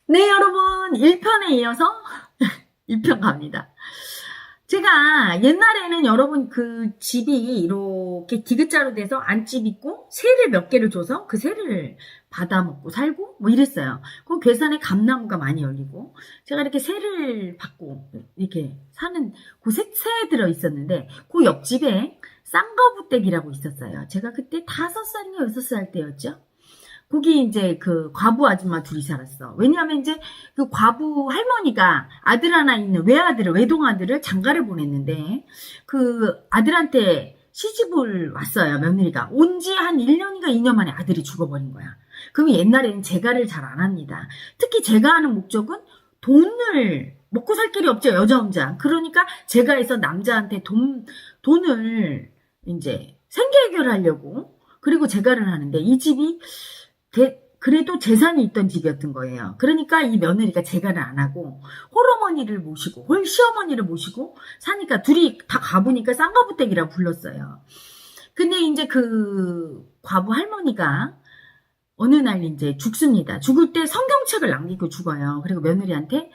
네, 여러분. 1편에 이어서 2편 갑니다. 제가 옛날에는 여러분 그 집이 이렇게 디귿자로 돼서 안집 있고 새를 몇 개를 줘서 그 새를 받아먹고 살고 뭐 이랬어요. 그 괴산에 감나무가 많이 열리고 제가 이렇게 새를 받고 이렇게 사는 그 새 들어 있었는데 그 옆집에 쌍거부댁이라고 있었어요. 제가 그때 5살인가 6살 때였죠. 거기 이제 그 과부 아줌마 둘이 살았어. 왜냐하면 이제 그 과부 할머니가 아들 하나 있는 외동아들을 장가를 보냈는데 그 아들한테 시집을 왔어요. 며느리가. 온 지 한 1년인가 2년 만에 아들이 죽어버린 거야. 그럼 옛날에는 재가를 잘 안 합니다. 특히 재가 하는 목적은 돈을 먹고 살 길이 없죠. 여자 혼자. 그러니까 재가해서 남자한테 돈을 이제 생계 해결하려고 그리고 재가를 하는데 이 집이 그래도 재산이 있던 집이었던 거예요. 그러니까 이 며느리가 재가를 안 하고 홀어머니를 모시고 홀시어머니를 모시고 사니까 둘이 다 가보니까 쌍거부댁이라고 불렀어요. 근데 이제 그 과부 할머니가 어느 날 이제 죽습니다. 죽을 때 성경책을 남기고 죽어요. 그리고 며느리한테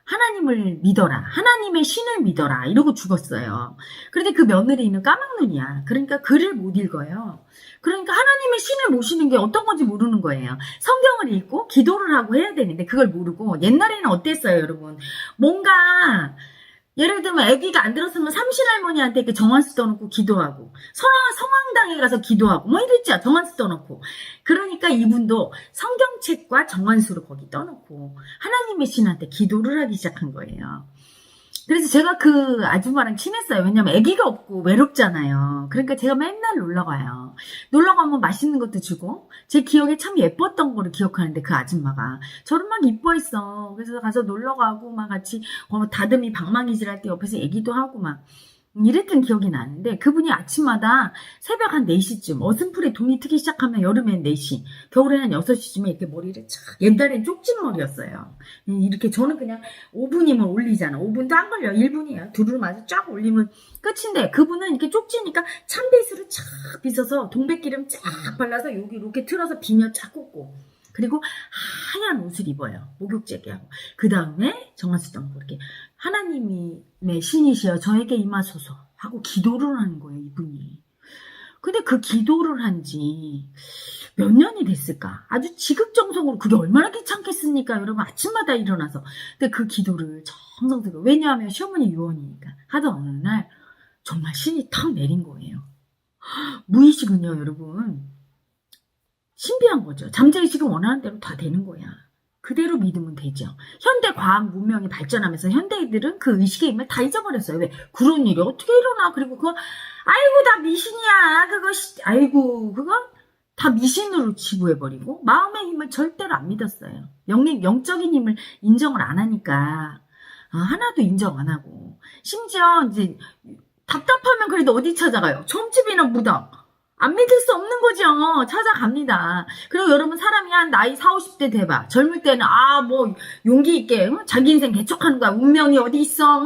하나님을 믿어라. 하나님의 신을 믿어라. 이러고 죽었어요. 그런데 그 며느리는 까막눈이야. 그러니까 글을 못 읽어요. 그러니까 하나님의 신을 모시는 게 어떤 건지 모르는 거예요. 성경을 읽고 기도를 하고 해야 되는데 그걸 모르고 옛날에는 어땠어요, 여러분? 뭔가 예를 들면 아기가 안 들었으면 삼신할머니한테 이렇게 정한수 떠놓고 기도하고 성황당에 가서 기도하고 뭐 이랬죠. 정한수 떠놓고. 그러니까 이분도 성경책과 정한수를 거기 떠놓고 하나님의 신한테 기도를 하기 시작한 거예요. 그래서 제가 그 아줌마랑 친했어요. 왜냐면 아기가 없고 외롭잖아요. 그러니까 제가 맨날 놀러가요. 놀러가면 맛있는 것도 주고 제 기억에 참 예뻤던 거를 기억하는데 그 아줌마가 저를 막 이뻐했어. 그래서 가서 놀러가고 막 같이 다듬이 방망이질 할 때 옆에서 얘기도 하고 막 이랬던 기억이 나는데 그분이 아침마다 새벽 한 4시쯤 어슴풀에 동이 트기 시작하면 여름엔 4시 겨울에는 6시쯤에 이렇게 머리를 착 옛날엔 쪽진 머리였어요. 이렇게 저는 그냥 5분이면 올리잖아. 5분도 안 걸려. 1분이야. 두루마저 쫙 올리면 끝인데 그분은 이렇게 쪽지니까 참빗으로 착 빗어서 동백기름 쫙 발라서 여기 이렇게 틀어서 비녀 쫙 꽂고 그리고 하얀 옷을 입어요. 목욕제게 하고. 그 다음에 정한수 덩고 이렇게 하나님의 신이시여 저에게 임하소서 하고 기도를 하는 거예요. 이분이. 근데 그 기도를 한 지 몇 년이 됐을까? 아주 지극정성으로 그게 얼마나 귀찮겠습니까? 여러분 아침마다 일어나서. 근데 그 기도를 정성스럽게 왜냐하면 시어머니 유언이니까 하던 어느 날 정말 신이 탁 내린 거예요. 무의식은요 여러분. 신비한 거죠. 잠재의식은 원하는 대로 다 되는 거야. 그대로 믿으면 되죠. 현대 과학 문명이 발전하면서 현대인들은 그 의식의 힘을 다 잊어버렸어요. 왜? 그런 일이 어떻게 일어나? 그리고 그거 아이고 다 미신이야. 아이고 그거 다 미신으로 치부해버리고 마음의 힘을 절대로 안 믿었어요. 영적인 힘을 인정을 안 하니까 하나도 인정 안 하고 심지어 이제 답답하면 그래도 어디 찾아가요? 점집이나 무당. 안 믿을 수 없는 거죠. 찾아갑니다. 그리고 여러분 사람이 한 나이 40, 50대 돼봐. 젊을 때는 뭐 용기 있게 자기 인생 개척하는 거야. 운명이 어디 있어?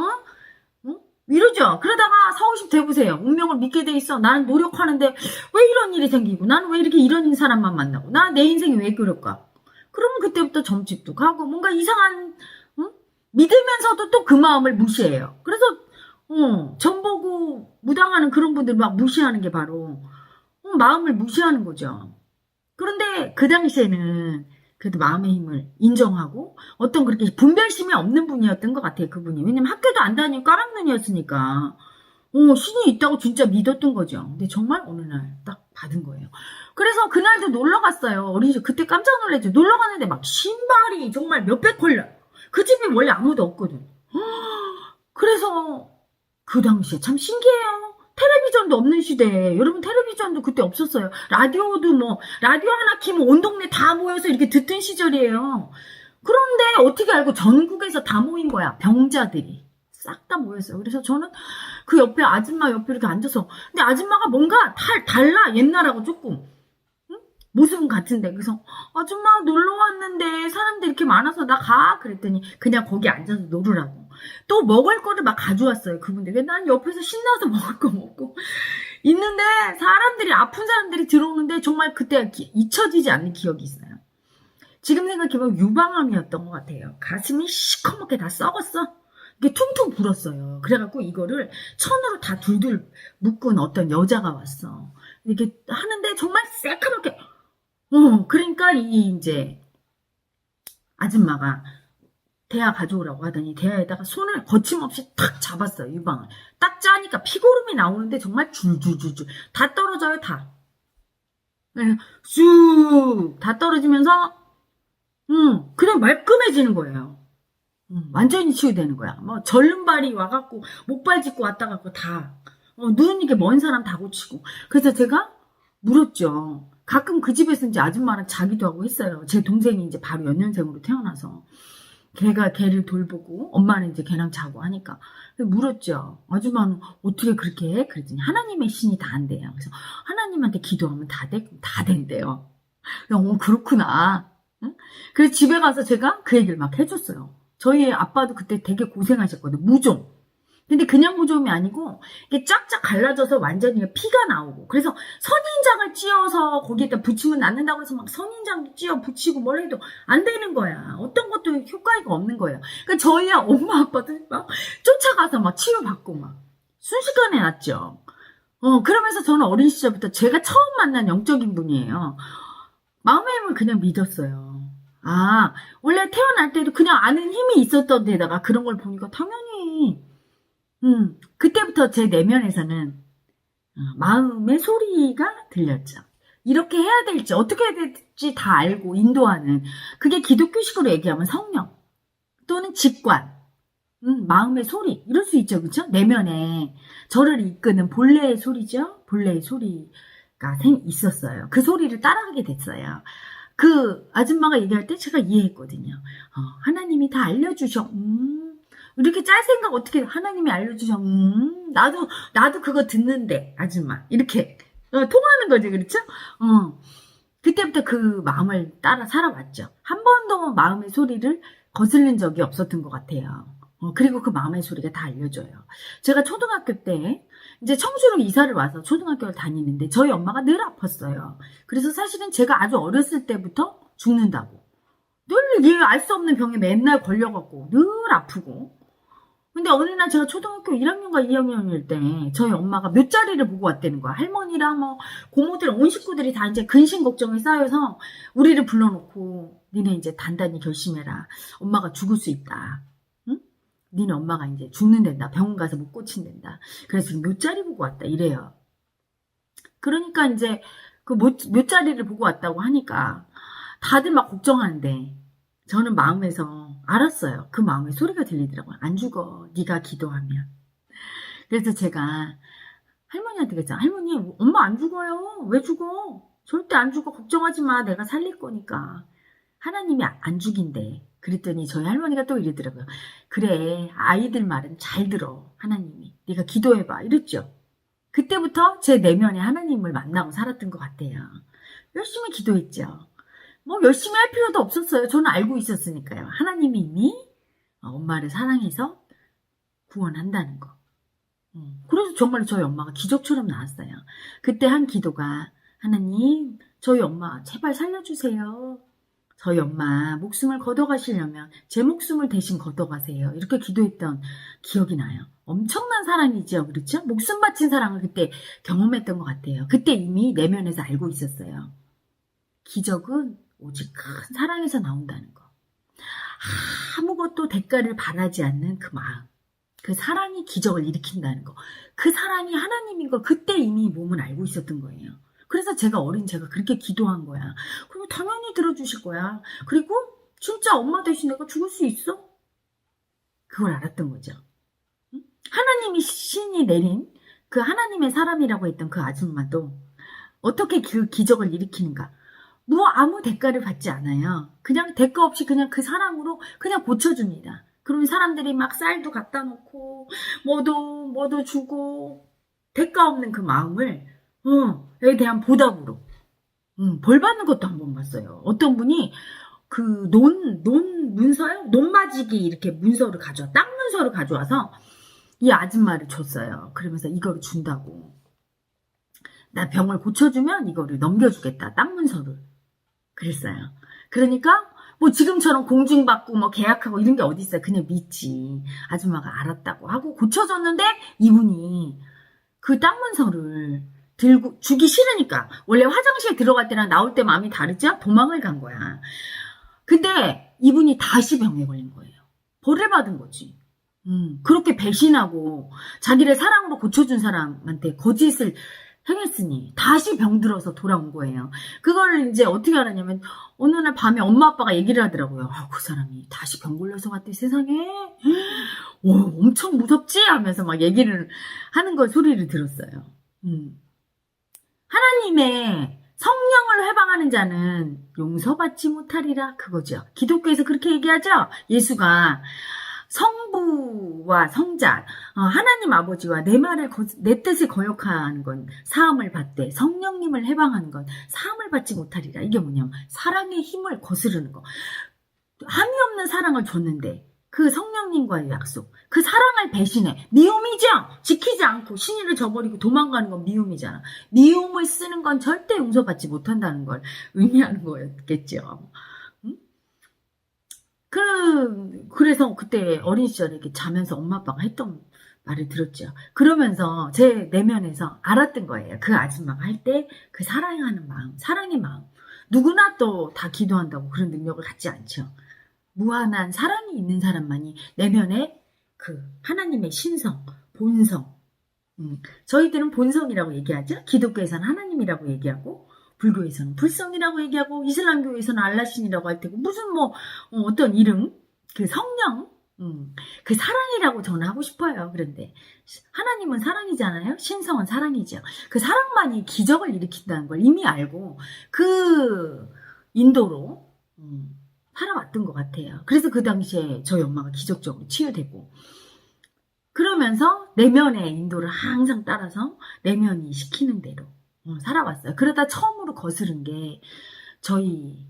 이러죠. 그러다가 40, 50 돼보세요. 운명을 믿게 돼 있어. 나는 노력하는데 왜 이런 일이 생기고 나는 왜 이렇게 이런 사람만 만나고 나 내 인생이 왜 그럴까? 그러면 그때부터 점집도 가고 뭔가 이상한 믿으면서도 또 그 마음을 무시해요. 그래서 점 보고 무당하는 그런 분들 막 무시하는 게 바로 마음을 무시하는 거죠. 그런데 그 당시에는 그래도 마음의 힘을 인정하고 어떤 그렇게 분별심이 없는 분이었던 것 같아요. 그분이. 왜냐면 학교도 안 다니고 까막눈이었으니까 신이 있다고 진짜 믿었던 거죠. 근데 정말 어느 날 딱 받은 거예요. 그래서 그날도 놀러 갔어요. 어린이집. 그때 깜짝 놀랐죠. 놀러 갔는데 막 신발이 정말 몇백 컬러. 그 집에 원래 아무도 없거든. 그래서 그 당시에 참 신기해요. 텔레비전도 없는 시대에 여러분 텔레비전도 그때 없었어요. 라디오도 라디오 하나 키면 온 동네 다 모여서 이렇게 듣던 시절이에요. 그런데 어떻게 알고 전국에서 다 모인 거야. 병자들이 싹 다 모였어요. 그래서 저는 그 옆에 아줌마 옆에 이렇게 앉아서 근데 아줌마가 뭔가 달라. 옛날하고 조금 모습은 같은데 그래서 아줌마 놀러 왔는데 사람들 이렇게 많아서 나 가 그랬더니 그냥 거기 앉아서 놀으라고 또 먹을 거를 막 가져왔어요 그분들. 난 옆에서 신나서 먹을 거 먹고 있는데 아픈 사람들이 들어오는데 정말 그때 잊혀지지 않는 기억이 있어요. 지금 생각해보면 유방암이었던 것 같아요. 가슴이 시커멓게 다 썩었어. 이게 퉁퉁 불었어요. 그래갖고 이거를 천으로 다 둘둘 묶은 어떤 여자가 왔어. 이렇게 하는데 정말 새카맣게, 그러니까 이제 아줌마가 대야 가져오라고 하더니 대야에다가 손을 거침없이 탁 잡았어요. 유방을. 딱 짜니까 피고름이 나오는데 정말 줄줄줄줄 다 떨어져요. 다. 쑥 다 떨어지면서 그냥 말끔해지는 거예요. 완전히 치유되는 거야. 뭐 절름발이 와갖고 목발 짚고 왔다 갔고 다 눈 이게 먼 사람 다 고치고. 그래서 제가 물었죠. 가끔 그 집에서 이제 아줌마랑 자기도 하고 했어요. 제 동생이 이제 바로 연년생으로 태어나서 걔를 돌보고 엄마는 이제 걔랑 자고 하니까 물었죠. 아줌마는 어떻게 그렇게 해? 그랬더니 하나님의 신이 다 한대요. 그래서 하나님한테 기도하면 다 된대요. 그렇구나. 응? 그래서 집에 가서 제가 그 얘기를 막 해줬어요. 저희 아빠도 그때 되게 고생하셨거든요. 무좀. 근데 그냥 무좀이 아니고 이게 쫙쫙 갈라져서 완전히 피가 나오고, 그래서 선인장을 찧어서 거기에다 붙이면 낫는다고 해서 막 선인장도 찧어 붙이고 뭘 해도 안 되는 거야. 어떤 것도 효과가 없는 거예요. 그러니까 저희 엄마 아빠도 막 쫓아가서 막 치료받고 막 순식간에 낫죠. 그러면서 저는 어린 시절부터 제가 처음 만난 영적인 분이에요. 마음의 힘을 그냥 믿었어요. 아, 원래 태어날 때도 그냥 아는 힘이 있었던 데다가 그런 걸 보니까 당연히, 그때부터 제 내면에서는 마음의 소리가 들렸죠. 이렇게 해야 될지, 어떻게 해야 될지 다 알고 인도하는, 그게 기독교식으로 얘기하면 성령, 또는 직관, 마음의 소리, 이럴 수 있죠. 그렇죠? 내면에 저를 이끄는 본래의 소리죠. 본래의 소리가 있었어요. 그 소리를 따라하게 됐어요. 그 아줌마가 얘기할 때 제가 이해했거든요. 하나님이 다 알려주셔. 이렇게 짤 생각 어떻게 하나님이 알려주셔. 나도 그거 듣는데 아줌마 이렇게 통하는 거지. 그렇죠? 그때부터 그 마음을 따라 살아왔죠. 한 번도 마음의 소리를 거슬린 적이 없었던 것 같아요. 그리고 그 마음의 소리가 다 알려줘요. 제가 초등학교 때 이제 청주로 이사를 와서 초등학교를 다니는데 저희 엄마가 늘 아팠어요. 그래서 사실은 제가 아주 어렸을 때부터 죽는다고. 늘 알 수 없는 병에 맨날 걸려갖고 늘 아프고. 근데 어느 날 제가 초등학교 1학년과 2학년일 때 저희 엄마가 묘자리를 보고 왔다는 거야. 할머니랑 뭐 고모들 온 식구들이 다 이제 근심 걱정이 쌓여서 우리를 불러놓고 니네 이제 단단히 결심해라. 엄마가 죽을 수 있다. 니네 엄마가 이제 죽는단다. 병원 가서 못 고친단다. 그래서 묘자리 보고 왔다 이래요. 그러니까 이제 그 묘자리를 보고 왔다고 하니까 다들 막 걱정하는데 저는 마음에서 알았어요. 그 마음의 소리가 들리더라고요. 안 죽어. 네가 기도하면. 그래서 제가 할머니한테 그랬잖아. 할머니, 엄마 안 죽어요. 왜 죽어? 절대 안 죽어. 걱정하지 마. 내가 살릴 거니까. 하나님이 안 죽인대. 그랬더니 저희 할머니가 또 이러더라고요. 그래, 아이들 말은 잘 들어. 하나님이. 네가 기도해봐. 이랬죠. 그때부터 제 내면에 하나님을 만나고 살았던 것 같아요. 열심히 기도했죠. 뭐 열심히 할 필요도 없었어요. 저는 알고 있었으니까요. 하나님이 이미 엄마를 사랑해서 구원한다는 거. 그래서 정말 저희 엄마가 기적처럼 나왔어요. 그때 한 기도가 하나님, 저희 엄마 제발 살려주세요. 저희 엄마 목숨을 걷어가시려면 제 목숨을 대신 걷어가세요. 이렇게 기도했던 기억이 나요. 엄청난 사랑이죠. 그렇죠? 목숨 바친 사랑을 그때 경험했던 것 같아요. 그때 이미 내면에서 알고 있었어요. 기적은 오직 큰 사랑에서 나온다는 거. 아무것도 대가를 바라지 않는 그 마음. 그 사랑이 기적을 일으킨다는 거. 그 사랑이 하나님인 걸 그때 이미 몸은 알고 있었던 거예요. 그래서 제가 제가 그렇게 기도한 거야. 그럼 당연히 들어주실 거야. 그리고 진짜 엄마 대신 내가 죽을 수 있어? 그걸 알았던 거죠. 하나님이 신이 내린 그 하나님의 사람이라고 했던 그 아줌마도 어떻게 그 기적을 일으키는가. 뭐 아무 대가를 받지 않아요. 그냥 대가 없이 그냥 그 사랑으로 그냥 고쳐줍니다. 그러면 사람들이 막 쌀도 갖다 놓고 뭐도 주고 대가 없는 그 마음을 에 대한 보답으로 벌 받는 것도 한 번 봤어요. 어떤 분이 그 문서요? 논마지기 이렇게 문서를 땅 문서를 가져와서 이 아줌마를 줬어요. 그러면서 이거를 준다고. 나 병을 고쳐주면 이거를 넘겨주겠다. 땅 문서를. 그랬어요. 그러니까 뭐 지금처럼 공증받고 뭐 계약하고 이런 게 어디 있어요. 그냥 믿지. 아줌마가 알았다고 하고 고쳐줬는데 이분이 그 땅 문서를 들고 주기 싫으니까 원래 화장실에 들어갈 때랑 나올 때 마음이 다르죠? 도망을 간 거야. 근데 이분이 다시 병에 걸린 거예요. 벌을 받은 거지. 그렇게 배신하고 자기를 사랑으로 고쳐준 사람한테 거짓을 행했으니 다시 병들어서 돌아온 거예요. 그걸 이제 어떻게 알았냐면 어느 날 밤에 엄마 아빠가 얘기를 하더라고요. 그 사람이 다시 병 걸려서 갔대 세상에. 오, 엄청 무섭지? 하면서 막 얘기를 하는 걸 소리를 들었어요. 하나님의 성령을 회방하는 자는 용서받지 못하리라 그거죠. 기독교에서 그렇게 얘기하죠. 예수가 성부와 성자, 하나님 아버지와 내 뜻을 거역하는 건 사함을 받되 성령님을 해방하는 건 사함을 받지 못하리라. 이게 뭐냐면 사랑의 힘을 거스르는 거. 함이 없는 사랑을 줬는데 그 성령님과의 약속, 그 사랑을 배신해. 미움이죠. 지키지 않고 신의를 저버리고 도망가는 건 미움이잖아. 미움을 쓰는 건 절대 용서받지 못한다는 걸 의미하는 거였겠죠. 그래서 그때 어린 시절에 이렇게 자면서 엄마 아빠가 했던 말을 들었죠. 그러면서 제 내면에서 알았던 거예요. 그 아줌마가 할 때 그 사랑하는 마음, 사랑의 마음. 누구나 또 다 기도한다고 그런 능력을 갖지 않죠. 무한한 사랑이 있는 사람만이 내면에 그 하나님의 신성, 본성. 저희들은 본성이라고 얘기하죠. 기독교에서는 하나님이라고 얘기하고 불교에서는 불성이라고 얘기하고 이슬람교에서는 알라신이라고 할 테고 무슨 뭐 어떤 이름 그 성령 그 사랑이라고 저는 하고 싶어요. 그런데 하나님은 사랑이잖아요. 신성은 사랑이죠. 그 사랑만이 기적을 일으킨다는 걸 이미 알고 그 인도로 살아왔던 것 같아요. 그래서 그 당시에 저희 엄마가 기적적으로 치유되고 그러면서 내면의 인도를 항상 따라서 내면이 시키는 대로 살아왔어요. 그러다 처음으로 거스른 게 저희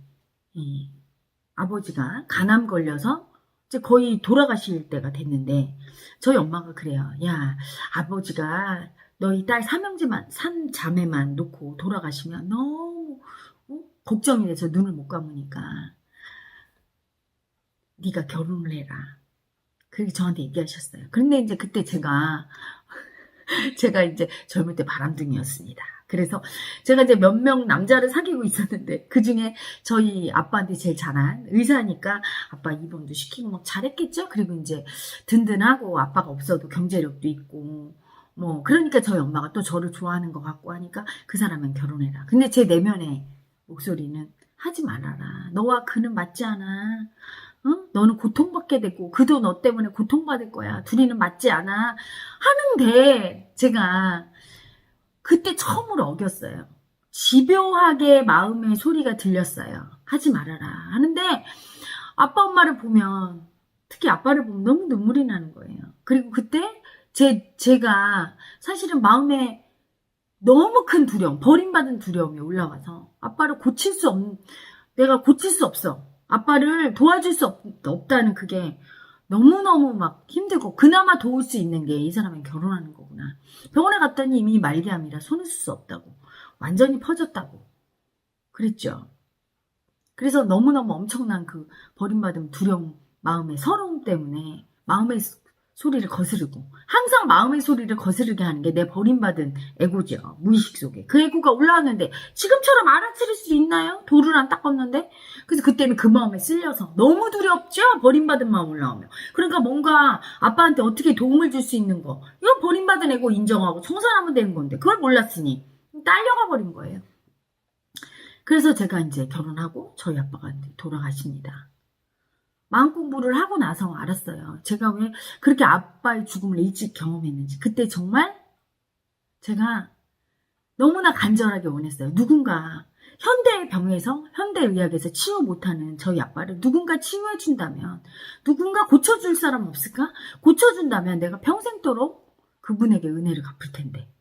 아버지가 간암 걸려서 이제 거의 돌아가실 때가 됐는데 저희 엄마가 그래요. 야, 아버지가 너희 딸 삼자매만 놓고 돌아가시면 너무 걱정이 돼서 눈을 못 감으니까 네가 결혼을 해라. 그렇게 저한테 얘기하셨어요. 그런데 이제 그때 제가 이제 젊을 때 바람둥이였습니다. 그래서 제가 이제 몇 명 남자를 사귀고 있었는데 그 중에 저희 아빠한테 제일 잘한 의사니까 아빠 입원도 시키고 막 잘했겠죠. 그리고 이제 든든하고 아빠가 없어도 경제력도 있고 뭐 그러니까 저희 엄마가 또 저를 좋아하는 것 같고 하니까 그 사람은 결혼해라. 근데 제 내면의 목소리는 하지 말아라. 너와 그는 맞지 않아. 너는 고통받게 되고 그도 너 때문에 고통받을 거야. 둘이는 맞지 않아. 하는데 제가 그때 처음으로 어겼어요. 집요하게 마음의 소리가 들렸어요. 하지 말아라 하는데 아빠 엄마를 보면 특히 아빠를 보면 너무 눈물이 나는 거예요. 그리고 그때 제가 사실은 마음에 너무 큰 두려움, 버림받은 두려움이 올라와서 아빠를 내가 고칠 수 없어. 아빠를 도와줄 수 없다는 그게 너무너무 막 힘들고 그나마 도울 수 있는 게 이 사람은 결혼하는 거구나. 병원에 갔더니 이미 말기암이라 손을 쓸 수 없다고. 완전히 퍼졌다고. 그랬죠. 그래서 너무너무 엄청난 그 버림받은 두려움, 마음의 서러움 때문에 마음의 소리를 거스르고 항상 마음의 소리를 거스르게 하는 게 내 버림받은 에고죠. 무의식 속에. 그 에고가 올라왔는데 지금처럼 알아차릴 수 있나요? 돌을 안 닦았는데? 그래서 그때는 그 마음에 쓸려서 너무 두렵죠? 버림받은 마음 올라오면. 그러니까 뭔가 아빠한테 어떻게 도움을 줄 수 있는 거. 이거 버림받은 에고 인정하고 청산하면 되는 건데 그걸 몰랐으니 딸려가 버린 거예요. 그래서 제가 이제 결혼하고 저희 아빠가 돌아가십니다. 마음 공부를 하고 나서 알았어요. 제가 왜 그렇게 아빠의 죽음을 일찍 경험했는지. 그때 정말 제가 너무나 간절하게 원했어요. 누군가 현대병에서 현대의학에서 치유 못하는 저희 아빠를 누군가 치유해준다면 누군가 고쳐줄 사람 없을까? 고쳐준다면 내가 평생도록 그분에게 은혜를 갚을 텐데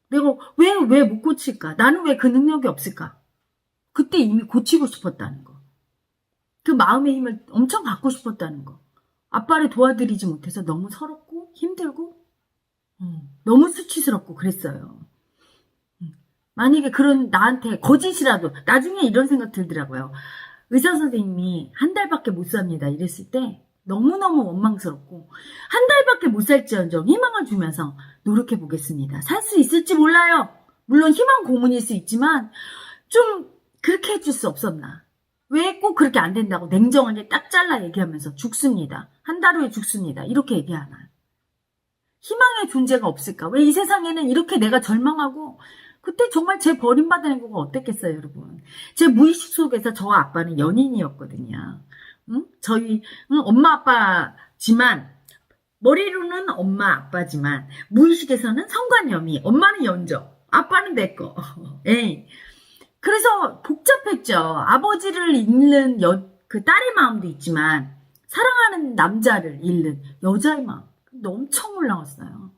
내가 왜 못 고칠까? 나는 왜 그 능력이 없을까? 그때 이미 고치고 싶었다는 거. 그 마음의 힘을 엄청 갖고 싶었다는 거. 아빠를 도와드리지 못해서 너무 서럽고 힘들고 너무 수치스럽고 그랬어요. 만약에 그런 나한테 거짓이라도 나중에 이런 생각 들더라고요. 의사 선생님이 한 달밖에 못 삽니다 이랬을 때 너무너무 원망스럽고, 한 달밖에 못 살지언정 희망을 주면서 노력해 보겠습니다. 살 수 있을지 몰라요. 물론 희망 고문일 수 있지만 좀 그렇게 해줄 수 없었나. 왜 꼭 그렇게 안 된다고 냉정하게 딱 잘라 얘기하면서 죽습니다. 한 달 후에 죽습니다. 이렇게 얘기하나요? 희망의 존재가 없을까? 왜 이 세상에는 이렇게 내가 절망하고, 그때 정말 제 버림받은 거가 어땠겠어요, 여러분. 제 무의식 속에서 저와 아빠는 연인이었거든요. 응? 저희 엄마 아빠지만, 머리로는 엄마 아빠지만 무의식에서는 성관념이, 엄마는 연저, 아빠는 내 거. 에이. 그래서 복잡했죠. 아버지를 잃는 그 딸의 마음도 있지만 사랑하는 남자를 잃는 여자의 마음 엄청 올라왔어요.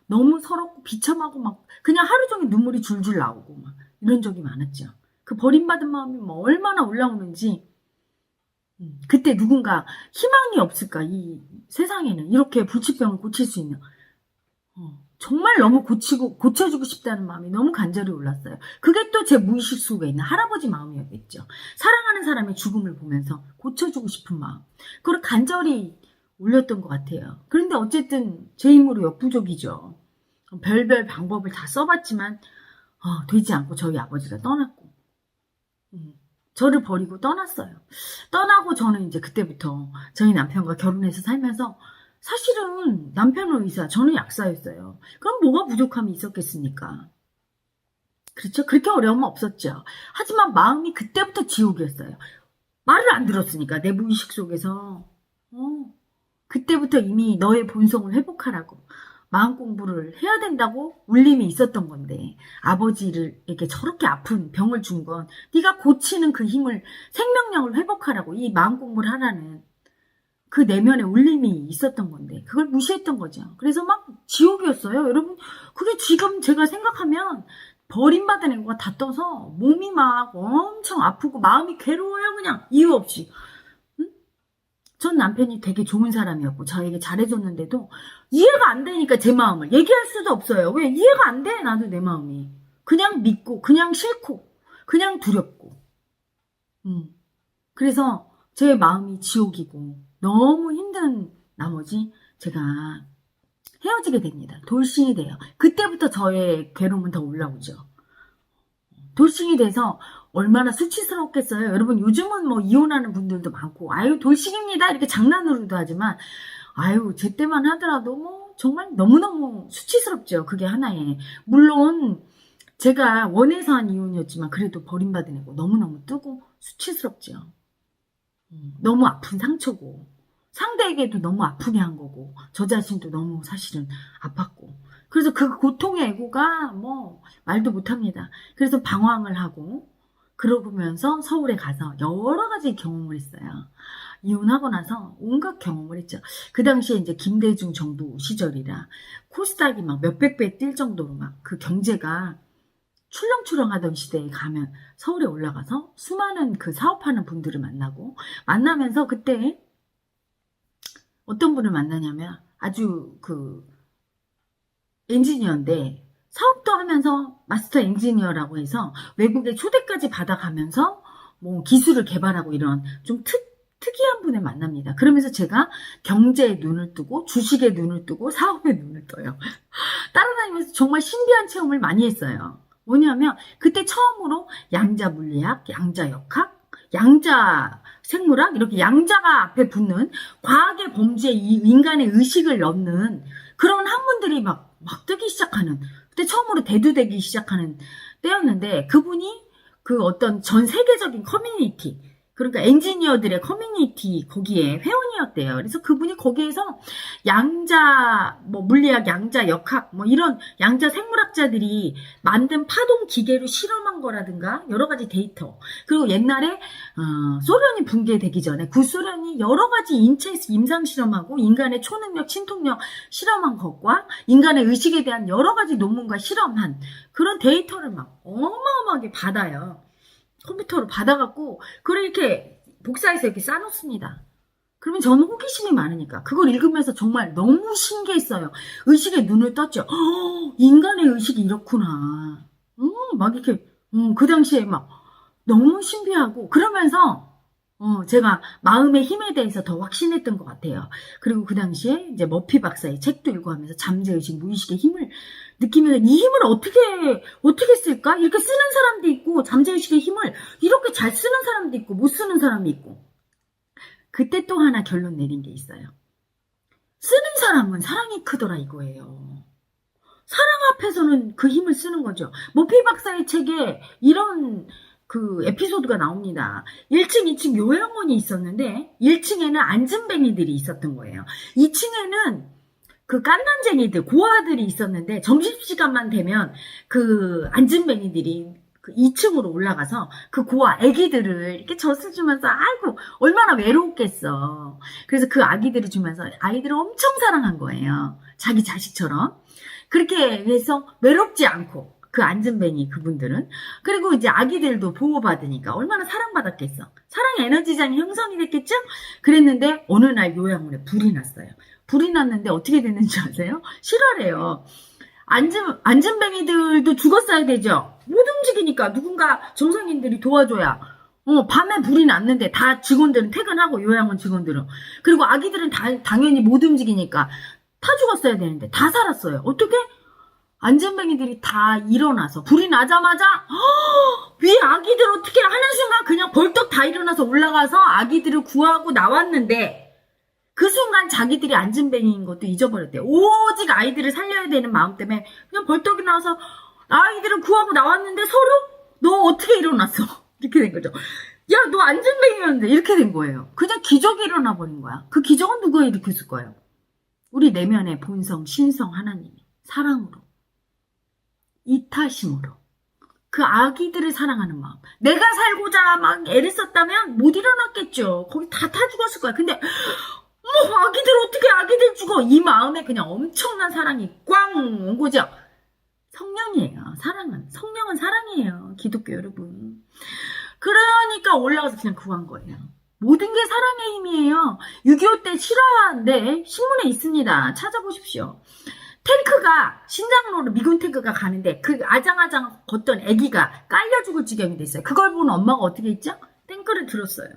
너무 서럽고 비참하고 막 그냥 하루 종일 눈물이 줄줄 나오고 막 이런 적이 많았죠. 그 버림받은 마음이 뭐 얼마나 올라오는지. 그때 누군가 희망이 없을까, 이 세상에는 이렇게 불치병을 고칠 수 있는. 정말 너무 고쳐주고 싶다는 마음이 너무 간절히 올랐어요. 그게 또 제 무의식 속에 있는 할아버지 마음이었겠죠. 사랑하는 사람의 죽음을 보면서 고쳐주고 싶은 마음. 그걸 간절히 올렸던 것 같아요. 그런데 어쨌든 제 힘으로 역부족이죠. 별별 방법을 다 써봤지만 되지 않고 저희 아버지가 떠났고, 저를 버리고 떠났어요. 떠나고 저는 이제 그때부터 저희 남편과 결혼해서 살면서, 사실은 남편은 의사, 저는 약사였어요. 그럼 뭐가 부족함이 있었겠습니까? 그렇죠? 그렇게 어려움은 없었죠. 하지만 마음이 그때부터 지옥이었어요. 말을 안 들었으니까, 내 무의식 속에서. 그때부터 이미 너의 본성을 회복하라고, 마음 공부를 해야 된다고 울림이 있었던 건데, 아버지에게 저렇게 아픈 병을 준 건 네가 고치는 그 힘을, 생명력을 회복하라고, 이 마음 공부를 하라는 그 내면에 울림이 있었던 건데 그걸 무시했던 거죠. 그래서 막 지옥이었어요. 여러분, 그게 지금 제가 생각하면 버림받은 애가 다 떠서 몸이 막 엄청 아프고 마음이 괴로워요. 그냥 이유 없이. 전 남편이 되게 좋은 사람이었고 저에게 잘해줬는데도 이해가 안 되니까 제 마음을 얘기할 수도 없어요. 왜? 이해가 안 돼. 나도 내 마음이. 그냥 믿고 그냥 싫고 그냥 두렵고. 그래서 제 마음이 지옥이고 너무 힘든 나머지 제가 헤어지게 됩니다. 돌싱이 돼요. 그때부터 저의 괴로움은 더 올라오죠. 돌싱이 돼서 얼마나 수치스럽겠어요. 여러분, 요즘은 뭐 이혼하는 분들도 많고, 아유 돌싱입니다 이렇게 장난으로도 하지만, 아유 제 때만 하더라도 뭐 정말 너무너무 수치스럽죠. 그게 하나에. 물론 제가 원해서 한 이혼이었지만 그래도 버림받은 애고 너무너무 뜨고 수치스럽죠. 너무 아픈 상처고, 상대에게도 너무 아프게 한 거고, 저 자신도 너무 사실은 아팠고, 그래서 그 고통의 애고가 뭐 말도 못합니다. 그래서 방황을 하고 그러면서 서울에 가서 여러 가지 경험을 했어요. 이혼하고 나서 온갖 경험을 했죠. 그 당시에 이제 김대중 정부 시절이라 코스닥이 막 몇백 배 뛸 정도로 막 그 경제가 출렁출렁하던 시대에 가면 서울에 올라가서 수많은 그 사업하는 분들을 만나면서 그때 어떤 분을 만나냐면 아주 그 엔지니어인데 사업도 하면서 마스터 엔지니어라고 해서 외국에 초대까지 받아가면서 뭐 기술을 개발하고 이런 좀 특이한 분을 만납니다. 그러면서 제가 경제에 눈을 뜨고 주식에 눈을 뜨고 사업에 눈을 떠요. 따라다니면서 정말 신비한 체험을 많이 했어요. 뭐냐면 그때 처음으로 양자 물리학, 양자 역학, 양자 생물학, 이렇게 양자가 앞에 붙는 과학의 범주에 이 인간의 의식을 넣는 그런 학문들이 막 뜨기 시작하는, 그때 처음으로 대두되기 시작하는 때였는데, 그분이 그 어떤 전 세계적인 커뮤니티, 그러니까 엔지니어들의 커뮤니티 거기에 회원이었대요. 그래서 그분이 거기에서 양자 뭐 물리학, 양자 역학 뭐 이런 양자 생물학자들이 만든 파동 기계로 실험한 거라든가 여러 가지 데이터, 그리고 옛날에 소련이 붕괴되기 전에 구소련이 여러 가지 인체에서 임상 실험하고 인간의 초능력, 친통력 실험한 것과 인간의 의식에 대한 여러 가지 논문과 실험한 그런 데이터를 막 어마어마하게 받아요. 컴퓨터로 받아갖고 그걸 이렇게 복사해서 이렇게 쌓아놓습니다. 그러면 저는 호기심이 많으니까 그걸 읽으면서 정말 너무 신기했어요. 의식에 눈을 떴죠. 인간의 의식이 이렇구나. 막 이렇게 그 당시에 막 너무 신비하고, 그러면서 제가 마음의 힘에 대해서 더 확신했던 것 같아요. 그리고 그 당시에 이제 머피 박사의 책도 읽고하면서 잠재의식, 무의식의 힘을 느끼면서 이 힘을 어떻게 쓸까? 이렇게 쓰는 사람도 있고, 잠재의식의 힘을 이렇게 잘 쓰는 사람도 있고, 못 쓰는 사람이 있고. 그때 또 하나 결론 내린 게 있어요. 쓰는 사람은 사랑이 크더라 이거예요. 사랑 앞에서는 그 힘을 쓰는 거죠. 머피 박사의 책에 이런 그 에피소드가 나옵니다. 1층, 2층 요양원이 있었는데 1층에는 안진뱅이들이 있었던 거예요. 2층에는 그 깐난쟁이들, 고아들이 있었는데 점심시간만 되면 그 안진뱅이들이 그 2층으로 올라가서 그 고아 애기들을 이렇게 젖을 주면서 아이고 얼마나 외로웠겠어. 그래서 그 아기들을 주면서 아이들을 엄청 사랑한 거예요. 자기 자식처럼. 그렇게 해서 외롭지 않고 그 안진뱅이 그분들은. 그리고 이제 아기들도 보호받으니까 얼마나 사랑받았겠어. 사랑 에너지장이 형성이 됐겠죠? 그랬는데 어느 날 요양원에 불이 났어요. 불이 났는데 어떻게 됐는지 아세요? 실화래요. 안진뱅이들도 죽었어야 되죠. 못 움직이니까 누군가 정상인들이 도와줘야. 밤에 불이 났는데 다 직원들은 퇴근하고 요양원 직원들은. 그리고 아기들은 당연히 못 움직이니까 다 죽었어야 되는데 다 살았어요. 어떻게? 안전뱅이들이 다 일어나서 불이 나자마자 위에 아기들 어떻게 하는 순간 그냥 벌떡 다 일어나서 올라가서 아기들을 구하고 나왔는데 그 순간 자기들이 안전뱅이인 것도 잊어버렸대요. 오직 아이들을 살려야 되는 마음 때문에 그냥 벌떡 일어나서 아이들을 구하고 나왔는데 서로 너 어떻게 일어났어? 이렇게 된 거죠. 야, 너 안전뱅이였는데 이렇게 된 거예요. 그냥 기적이 일어나 버린 거야. 그 기적은 누가 일으켰을 거예요? 우리 내면의 본성, 신성 하나님이 사랑으로, 이타심으로, 그 아기들을 사랑하는 마음. 내가 살고자 막 애를 썼다면 못 일어났겠죠. 거기 다 죽었을 거야. 근데 아기들 어떻게 아기들 죽어? 이 마음에 그냥 엄청난 사랑이 꽝 온 거죠. 성령이에요. 성령은 사랑이에요. 기독교 여러분. 그러니까 올라가서 그냥 구한 거예요. 모든 게 사랑의 힘이에요. 6.25 때 실화인데 신문에 있습니다. 찾아보십시오. 탱크가 신장로로 미군 탱크가 가는데 그 아장아장 걷던 아기가 깔려 죽을 지경이 됐어요. 그걸 본 엄마가 어떻게 했죠? 탱크를 들었어요.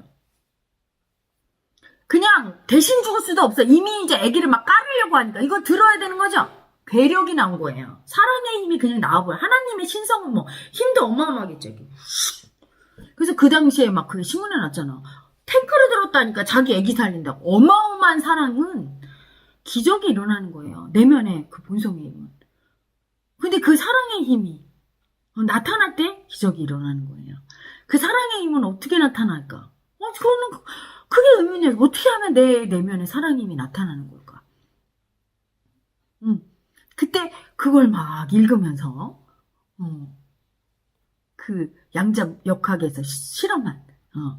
그냥 대신 죽을 수도 없어. 이미 이제 아기를 막 깔으려고 하니까 이거 들어야 되는 거죠. 괴력이 나온 거예요. 사랑의 힘이 그냥 나와버려. 하나님의 신성은 뭐 힘도 어마어마하겠죠. 그래서 그 당시에 막 그게 신문에 났잖아. 탱크를 들었다니까 자기 아기 살린다고. 어마어마한 사랑은 기적이 일어나는 거예요. 내면의 그 본성의 힘은. 근데 그 사랑의 힘이 나타날 때 기적이 일어나는 거예요. 그 사랑의 힘은 어떻게 나타날까? 그거는 그게 의문이에요. 어떻게 하면 내 내면의 사랑의 힘이 나타나는 걸까? 그때 그걸 막 읽으면서 그 양자역학에서 실험한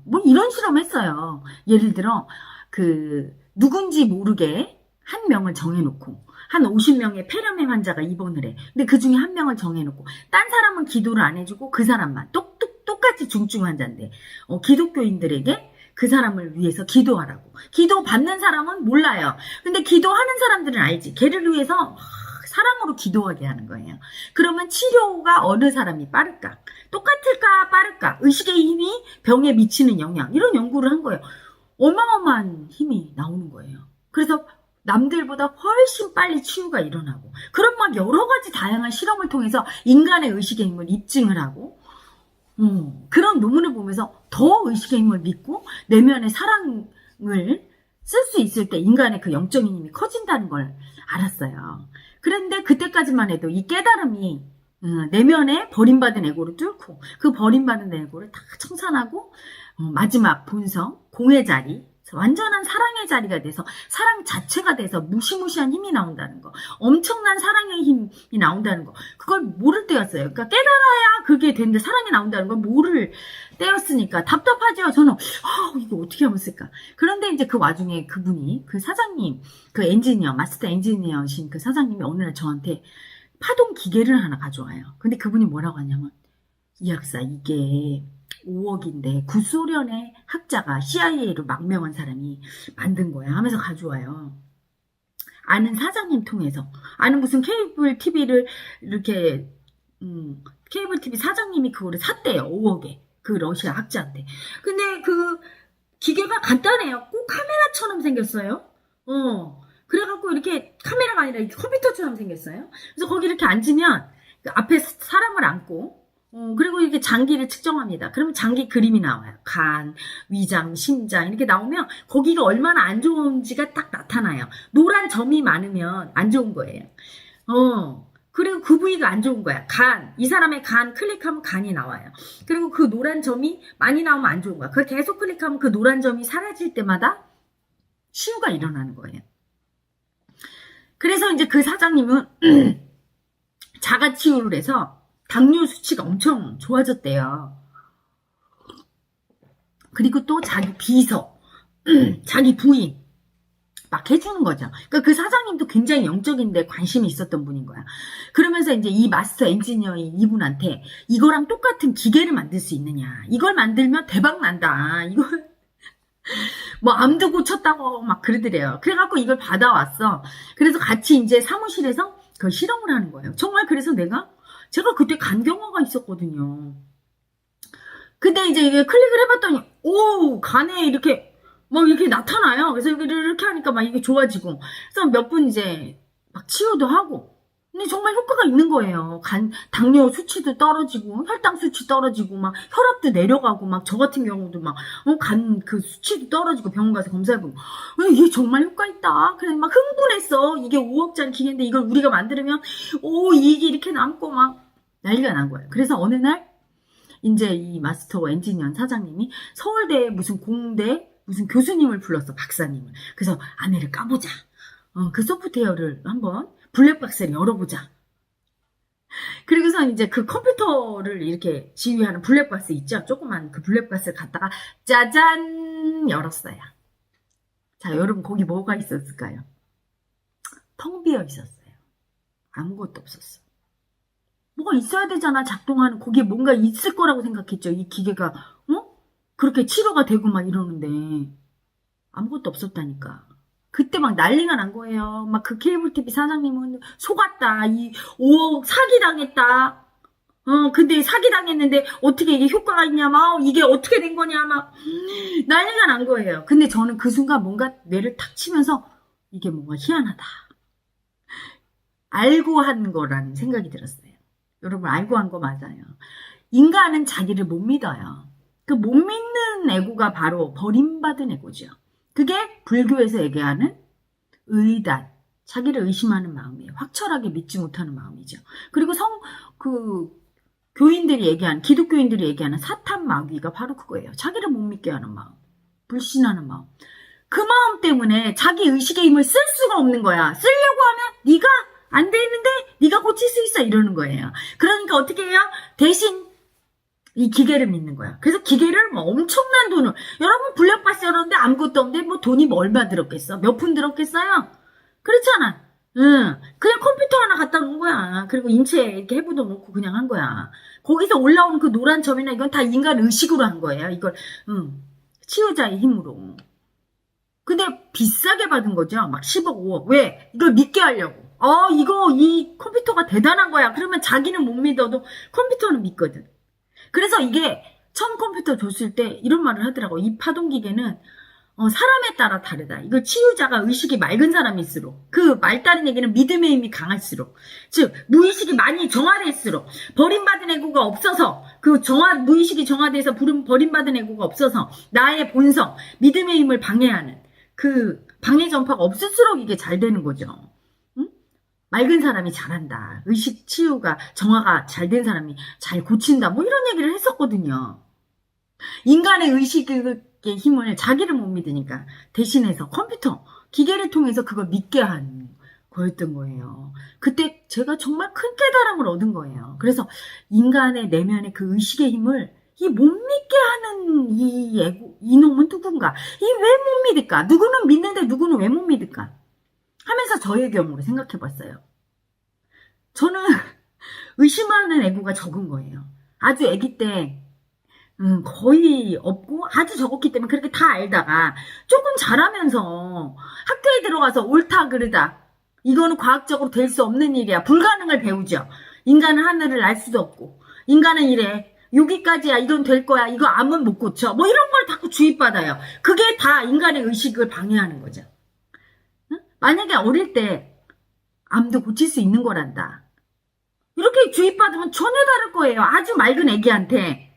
뭐 이런 실험했어요. 예를 들어 그 누군지 모르게 한 명을 정해놓고 한 50명의 폐렴의 환자가 입원을 해. 근데 그 중에 한 명을 정해놓고 딴 사람은 기도를 안 해주고 그 사람만 똑같이 중증 환자인데 기독교인들에게 그 사람을 위해서 기도하라고. 기도 받는 사람은 몰라요. 근데 기도하는 사람들은 알지. 걔를 위해서 사랑으로 기도하게 하는 거예요. 그러면 치료가 어느 사람이 빠를까? 똑같을까 빠를까? 의식의 힘이 병에 미치는 영향. 이런 연구를 한 거예요. 어마어마한 힘이 나오는 거예요. 그래서 남들보다 훨씬 빨리 치유가 일어나고 그런 막 여러 가지 다양한 실험을 통해서 인간의 의식의 힘을 입증을 하고 그런 논문을 보면서 더 의식의 힘을 믿고 내면의 사랑을 쓸 수 있을 때 인간의 그 영적인 힘이 커진다는 걸 알았어요. 그런데 그때까지만 해도 이 깨달음이 내면의 버림받은 에고를 뚫고 그 버림받은 에고를 다 청산하고 마지막 본성, 공의 자리, 완전한 사랑의 자리가 돼서 사랑 자체가 돼서 무시무시한 힘이 나온다는 거, 엄청난 사랑의 힘이 나온다는 거, 그걸 모를 때였어요. 그러니까 깨달아야 그게 되는데 사랑이 나온다는 걸 모를 때였으니까 답답하죠. 저는 이거 어떻게 하면 쓸까. 그런데 이제 그 와중에 그분이 그 사장님, 그 엔지니어, 마스터 엔지니어신 그 사장님이 어느 날 저한테 파동 기계를 하나 가져와요. 근데 그분이 뭐라고 하냐면 이 학사 이게 5억인데 구소련의 학자가 CIA로 망명한 사람이 만든 거야 하면서 가져와요. 아는 사장님 통해서. 아는 무슨 케이블 TV를 이렇게 케이블 TV 사장님이 그거를 샀대요. 5억에. 그 러시아 학자한테. 근데 그 기계가 간단해요. 꼭 카메라처럼 생겼어요. 그래갖고 이렇게 카메라가 아니라 이렇게 컴퓨터처럼 생겼어요. 그래서 거기 이렇게 앉으면 그 앞에 사람을 앉고 그리고 이렇게 장기를 측정합니다. 그러면 장기 그림이 나와요. 간, 위장, 심장 이렇게 나오면 거기가 얼마나 안 좋은지가 딱 나타나요. 노란 점이 많으면 안 좋은 거예요. 그리고 그 부위가 안 좋은 거야. 간, 이 사람의 간 클릭하면 간이 나와요. 그리고 그 노란 점이 많이 나오면 안 좋은 거야. 그걸 계속 클릭하면 그 노란 점이 사라질 때마다 치유가 일어나는 거예요. 그래서 이제 그 사장님은 자가 치유를 해서 당뇨 수치가 엄청 좋아졌대요. 그리고 또 자기 비서, 자기 부인 막 해주는 거죠. 그러니까 그 사장님도 굉장히 영적인데 관심이 있었던 분인 거야. 그러면서 이제 이 마스터 엔지니어인 이분한테 이거랑 똑같은 기계를 만들 수 있느냐. 이걸 만들면 대박 난다. 이걸 뭐 암도 고쳤다고 막 그러더래요. 그래갖고 이걸 받아왔어. 그래서 같이 이제 사무실에서 그걸 실험을 하는 거예요. 정말 그래서 제가 그때 간경화가 있었거든요. 근데 이제 이게 클릭을 해봤더니, 오, 간에 이렇게, 뭐 이렇게 나타나요. 그래서 이렇게 하니까 막 이게 좋아지고. 그래서 몇 분 이제 막 치유도 하고. 근데 정말 효과가 있는 거예요. 당뇨 수치도 떨어지고, 혈당 수치 떨어지고, 막 혈압도 내려가고, 막 저 같은 경우도 막, 간 그 수치도 떨어지고 병원 가서 검사해보고, 이게 정말 효과 있다. 그래서 막 흥분했어. 이게 5억짜리 기계인데 이걸 우리가 만들면, 이게 이렇게 남고 막 난리가 난 거예요. 그래서 어느 날, 이제 이 마스터 엔지니어 사장님이 서울대 무슨 공대 무슨 교수님을 불렀어. 박사님을. 그래서 안에를 까보자. 그 소프트웨어를 한번 블랙박스를 열어보자. 그리고서 이제 그 컴퓨터를 이렇게 지휘하는 블랙박스 있죠? 조그만 그 블랙박스를 갖다가 짜잔 열었어요. 자, 여러분 거기 뭐가 있었을까요? 텅 비어 있었어요. 아무것도 없었어. 뭐가 있어야 되잖아. 작동하는 거기에 뭔가 있을 거라고 생각했죠. 이 기계가 그렇게 치료가 되고 막 이러는데 아무것도 없었다니까. 그때 막 난리가 난 거예요. 막 그 케이블 TV 사장님은 속았다. 이 5억 사기당했다. 근데 사기당했는데 어떻게 이게 효과가 있냐, 막 이게 어떻게 된 거냐, 막 난리가 난 거예요. 근데 저는 그 순간 뭔가 뇌를 탁 치면서 이게 뭔가 희한하다. 알고 한 거라는 생각이 들었어요. 여러분 알고 한 거 맞아요. 인간은 자기를 못 믿어요. 그 못 믿는 애고가 바로 버림받은 애고죠. 그게 불교에서 얘기하는 의단, 자기를 의심하는 마음이에요. 확철하게 믿지 못하는 마음이죠. 그리고 교인들이 얘기하는, 기독교인들이 얘기하는 사탄 마귀가 바로 그거예요. 자기를 못 믿게 하는 마음, 불신하는 마음. 그 마음 때문에 자기 의식의 힘을 쓸 수가 없는 거야. 쓰려고 하면 네가 안 돼 있는데 네가 고칠 수 있어 이러는 거예요. 그러니까 어떻게 해요? 대신 이 기계를 믿는 거야. 그래서 기계를 뭐 엄청난 돈을, 여러분 블랙박스 열었는데 아무것도 없는데 뭐 돈이 뭐 얼마 들었겠어? 몇 푼 들었겠어요? 그렇잖아. 그냥 컴퓨터 하나 갖다 놓은 거야. 그리고 인체 이렇게 해부도 놓고 그냥 한 거야. 거기서 올라오는 그 노란 점이나 이건 다 인간 의식으로 한 거예요. 이걸 치유자의 힘으로. 근데 비싸게 받은 거죠. 막 10억, 5억. 왜? 이걸 믿게 하려고. 이 컴퓨터가 대단한 거야. 그러면 자기는 못 믿어도 컴퓨터는 믿거든. 그래서 이게 처음 컴퓨터 줬을 때 이런 말을 하더라고. 이 파동기계는 사람에 따라 다르다. 이걸 치유자가 의식이 맑은 사람일수록, 그 맑다는 얘기는 믿음의 힘이 강할수록, 즉 무의식이 많이 정화될수록, 버림받은 애고가 없어서, 무의식이 정화돼서 버림받은 애고가 없어서 나의 본성, 믿음의 힘을 방해하는 그 방해 전파가 없을수록 이게 잘 되는 거죠. 맑은 사람이 잘한다. 의식 치유가 정화가 잘 된 사람이 잘 고친다. 뭐 이런 얘기를 했었거든요. 인간의 의식의 힘을 자기를 못 믿으니까 대신해서 컴퓨터, 기계를 통해서 그걸 믿게 한 거였던 거예요. 그때 제가 정말 큰 깨달음을 얻은 거예요. 그래서 인간의 내면의 그 의식의 힘을 이 못 믿게 하는 이놈은 누군가? 이 왜 못 믿을까? 누구는 믿는데 누구는 왜 못 믿을까? 하면서 저의 경우를 생각해 봤어요. 저는 의심하는 애고가 적은 거예요. 아주 애기 때 거의 없고 아주 적었기 때문에 그렇게 다 알다가 조금 자라면서 학교에 들어가서 옳다 그르다 이거는 과학적으로 될 수 없는 일이야. 불가능을 배우죠. 인간은 하늘을 날 수도 없고 인간은 이래. 여기까지야. 이건 될 거야. 이거 암은 못 고쳐. 뭐 이런 걸 자꾸 주입받아요. 그게 다 인간의 의식을 방해하는 거죠. 응? 만약에 어릴 때 암도 고칠 수 있는 거란다. 이렇게 주입받으면 전혀 다를 거예요. 아주 맑은 애기한테.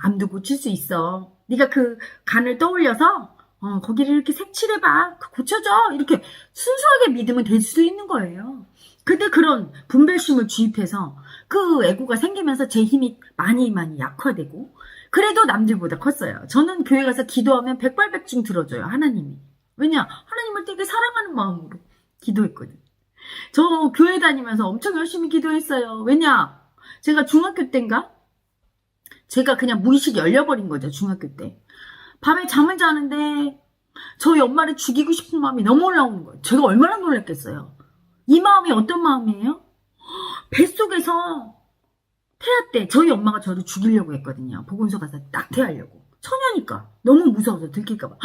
암도 고칠 수 있어. 네가 그 간을 떠올려서 거기를 이렇게 색칠해봐. 고쳐져. 이렇게 순수하게 믿으면 될 수 있는 거예요. 근데 그런 분별심을 주입해서 그 애고가 생기면서 제 힘이 많이 약화되고 그래도 남들보다 컸어요. 저는 교회 가서 기도하면 백발백중 들어줘요. 하나님이. 왜냐? 하나님을 되게 사랑하는 마음으로 기도했거든. 저 교회 다니면서 엄청 열심히 기도했어요. 왜냐? 제가 중학교 때인가? 제가 그냥 무의식이 열려버린 거죠. 중학교 때. 밤에 잠을 자는데 저희 엄마를 죽이고 싶은 마음이 너무 올라오는 거예요. 제가 얼마나 놀랐겠어요. 이 마음이 어떤 마음이에요? 뱃속에서 태아 때 저희 엄마가 저를 죽이려고 했거든요. 보건소 가서 낙태하려고. 처녀니까 너무 무서워서 들킬까 봐.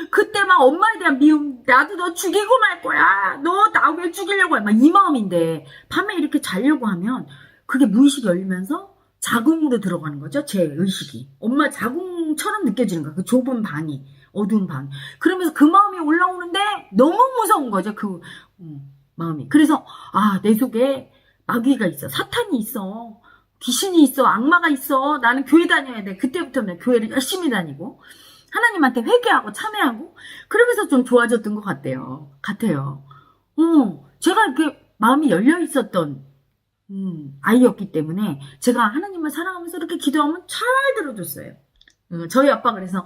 그때 막 엄마에 대한 미움, 나도 너 죽이고 말 거야. 너 나 왜 죽이려고 해. 막 이 마음인데 밤에 이렇게 자려고 하면 그게 무의식이 열리면서 자궁으로 들어가는 거죠. 제 의식이. 엄마 자궁처럼 느껴지는 거야. 그 좁은 방이. 어두운 방. 그러면서 그 마음이 올라오는데 너무 무서운 거죠. 그 마음이. 그래서 내 속에 마귀가 있어. 사탄이 있어. 귀신이 있어. 악마가 있어. 나는 교회 다녀야 돼. 그때부터 는 교회를 열심히 다니고 하나님한테 회개하고 참회하고 그러면서 좀 좋아졌던 것 같아요. 제가 이렇게 마음이 열려 있었던 아이였기 때문에 제가 하나님을 사랑하면서 이렇게 기도하면 잘 들어줬어요. 저희 아빠 그래서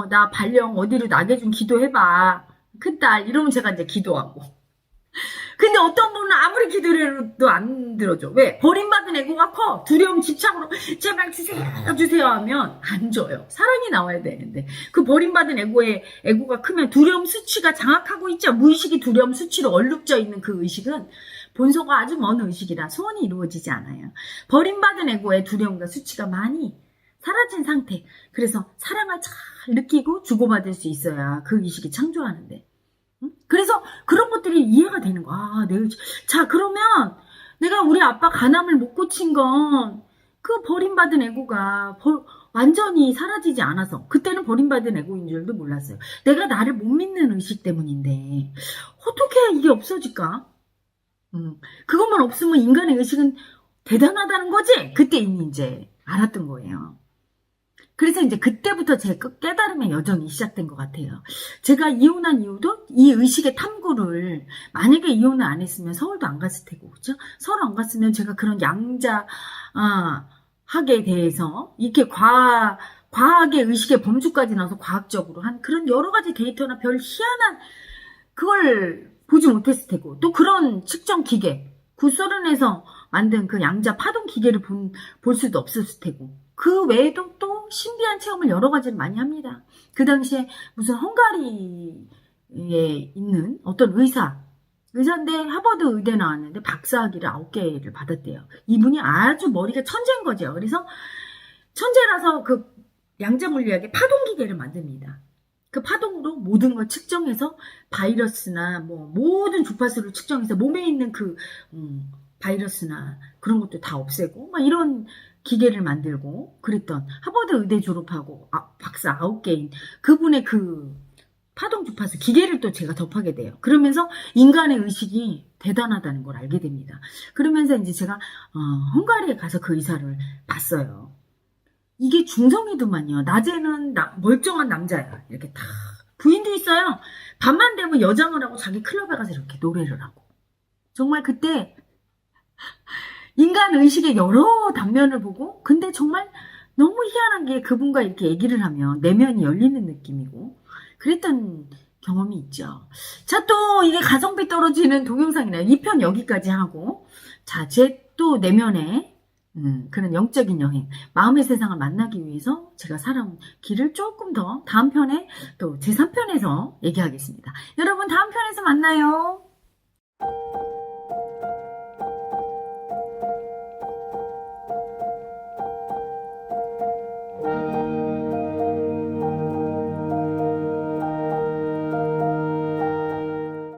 나 발령 어디로 나게 좀 기도해봐. 큰딸 이러면 제가 이제 기도하고. 근데 어떤 분은 아무리 기도해도 안 들어줘. 왜? 버림받은 애고가 커. 두려움 집착으로 제발 주세요 하면 안 줘요. 사랑이 나와야 되는데 그 버림받은 애고가 크면 두려움 수치가 장악하고 있죠. 무의식이 두려움 수치로 얼룩져 있는 그 의식은 본소가 아주 먼 의식이라 소원이 이루어지지 않아요. 버림받은 애고의 두려움과 수치가 많이 사라진 상태. 그래서 사랑을 잘 느끼고 주고받을 수 있어야 그 의식이 창조하는데. 그래서 그런 것들이 이해가 되는 거야. 자, 그러면 내가 우리 아빠 간암을 못 고친 건 그 버림받은 애고가 완전히 사라지지 않아서 그때는 버림받은 애고인 줄도 몰랐어요. 내가 나를 못 믿는 의식 때문인데 어떻게 이게 없어질까? 그것만 없으면 인간의 의식은 대단하다는 거지? 그때 이미 이제 알았던 거예요. 그래서 이제 그때부터 제 깨달음의 여정이 시작된 것 같아요. 제가 이혼한 이유도 이 의식의 탐구를 만약에 이혼을 안 했으면 서울도 안 갔을 테고 그죠? 서울 안 갔으면 제가 그런 양자 학에 대해서 이렇게 과학의 의식의 범주까지 나와서 과학적으로 한 그런 여러 가지 데이터나 별 희한한 그걸 보지 못했을 테고 또 그런 측정 기계 구소련에서 만든 그 양자 파동 기계를 볼 수도 없었을 테고 그 외에도 또 신비한 체험을 여러 가지를 많이 합니다. 그 당시에 무슨 헝가리에 있는 어떤 의사인데 하버드 의대 나왔는데 박사학위를 9개를 받았대요. 이분이 아주 머리가 천재인 거죠. 그래서 천재라서 그 양자물리학의 파동기계를 만듭니다. 그 파동으로 모든 걸 측정해서 바이러스나 뭐 모든 주파수를 측정해서 몸에 있는 그 바이러스나 그런 것도 다 없애고 막 이런 기계를 만들고 그랬던 하버드 의대 졸업하고 박사 9개인 그분의 그 파동 주파수 기계를 또 제가 접하게 돼요. 그러면서 인간의 의식이 대단하다는 걸 알게 됩니다. 그러면서 이제 제가 헝가리에 가서 그 의사를 봤어요. 이게 중성이더만요. 낮에는 멀쩡한 남자야. 이렇게 다 부인도 있어요. 밤만 되면 여장을 하고 자기 클럽에 가서 이렇게 노래를 하고. 정말 그때 인간 의식의 여러 단면을 보고 근데 정말 너무 희한한 게 그분과 이렇게 얘기를 하면 내면이 열리는 느낌이고 그랬던 경험이 있죠. 자, 또 이게 가성비 떨어지는 동영상이네요. 2편 여기까지 하고 자, 제 또 내면의 그런 영적인 여행 마음의 세상을 만나기 위해서 제가 살아온 길을 조금 더 다음 편에 또 제3편에서 얘기하겠습니다. 여러분 다음 편에서 만나요.